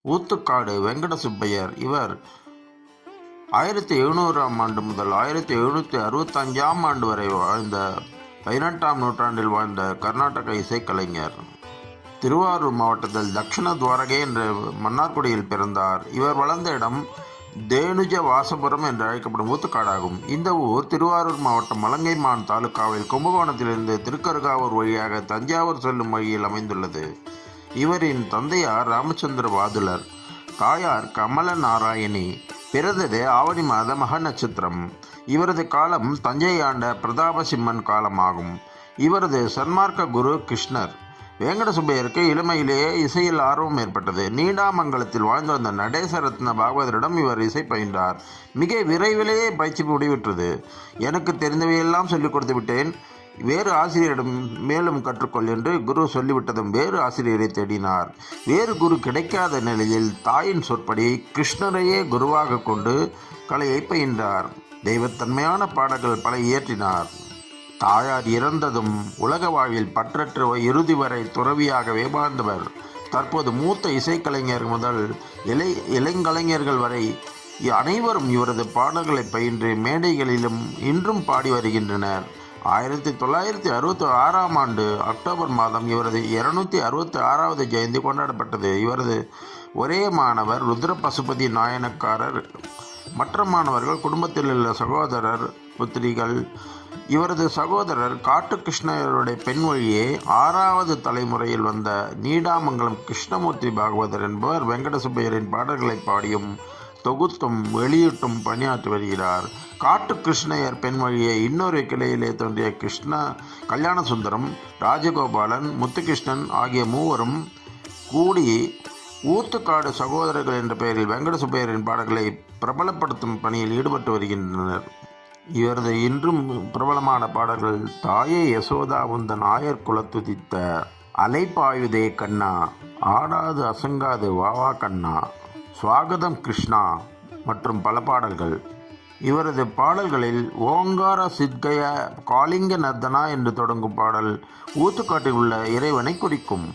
ஊத்துக்காடு வெங்கட சுப்பையர். இவர் 1700ஆம் ஆண்டு முதல் 1765ஆம் ஆண்டு வரை வாழ்ந்த 18ஆம் நூற்றாண்டில் வாழ்ந்த கர்நாடக இசைக்கலைஞர். திருவாரூர் மாவட்டத்தில் தக்ஷண துவாரகை என்ற மன்னார்குடியில் பிறந்தார். இவர் வளர்ந்த இடம் தேனுஜ வாசபுரம் என்று அழைக்கப்படும் ஊத்துக்காடாகும். இந்த ஊர் திருவாரூர் மாவட்டம் மலங்கைமான் தாலுகாவில் கும்பகோணத்திலிருந்து திருக்கருகாவூர் வழியாக தஞ்சாவூர் செல்லும் வழியில் அமைந்துள்ளது. இவரின் தந்தையார் ராமச்சந்திர வாதுலர், தாயார் கமல நாராயணி. பிறந்தது ஆவணி மாத மக நட்சத்திரம். இவரது காலம் தஞ்சை ஆண்ட பிரதாபசிம்மன் காலமாகும். இவரது சன்மார்க்க குரு கிருஷ்ணர். வேங்கட சுப்பையருக்கு இளமையிலேயே இசையில் ஆர்வம் ஏற்பட்டது. நீடாமங்கலத்தில் வாழ்ந்து வந்த நடேசரத்ன பாகவதரிடம் இவர் இசை பயின்றார். மிக விரைவிலேயே பயிற்சி முடிவுற்றது. எனக்கு தெரிந்தவையெல்லாம் சொல்லிக் கொடுத்து விட்டேன், வேறு ஆசிரியரிடம் மேலும் கற்றுக்கொள் என்று குரு சொல்லிவிட்டதும் வேறு ஆசிரியரை தேடினார். வேறு குரு கிடைக்காத நிலையில் தாயின் சொற்படி கிருஷ்ணரையே குருவாக கொண்டு கலையை பயின்றார். தெய்வத்தன்மையான பாடல்கள் பல இயற்றினார். தாயார் இறந்ததும் உலக வாழ்வில் பற்றற்ற இறுதி வரை துறவியாகவே வாழ்ந்தவர். தற்போது மூத்த இசைக்கலைஞர் முதல் இளங்கலைஞர்கள் வரை அனைவரும் இவரது பாடல்களை பயின்று மேடைகளிலும் இன்றும் பாடி வருகின்றனர். 1966ஆம் ஆண்டு அக்டோபர் மாதம் இவரது 266வது ஜெயந்தி கொண்டாடப்பட்டது. இவரது ஒரே மாணவர் ருத்ர பசுபதி நாயனக்காரர். மற்ற மாணவர்கள் குடும்பத்தில் உள்ள சகோதரர் புத்திரிகள். இவரது சகோதரர் காட்டு கிருஷ்ணருடைய பெண் வழியே 6வது தலைமுறையில் வந்த நீடாமங்கலம் கிருஷ்ணமூர்த்தி பாகவதர் என்பவர் வெங்கட சுப்பையரின் பாடல்களை பாடியும் தொகுத்தும் வெளியிட்டும் பணியாற்றி வருகிறார். காட்டு கிருஷ்ணயர் பெண் வழியே இன்னொரு கிளையிலே தோன்றிய கல்யாண சுந்தரம், ராஜகோபாலன், முத்துகிருஷ்ணன் ஆகிய மூவரும் கூடி ஊத்துக்காடு சகோதரர்கள் என்ற பெயரில் வெங்கட சுப்பையரின் பாடல்களை பிரபலப்படுத்தும் பணியில் ஈடுபட்டு வருகின்றனர். இவரது இன்றும் பிரபலமான பாடல்கள் தாயே யசோதா உந்தன் ஆயர் குலத்துதித்த, அலைப்பாயுதே கண்ணா, ஆடாது அசங்காது வாவா கண்ணா, ஸ்வாகதம் கிருஷ்ணா மற்றும் பல பாடல்கள். இவரது பாடல்களில் ஓங்கார சித்கய காளிங்க நர்தனா என்று தொடங்கும் பாடல் ஊத்துக்காட்டில் உள்ள இறைவனை குறிக்கும்.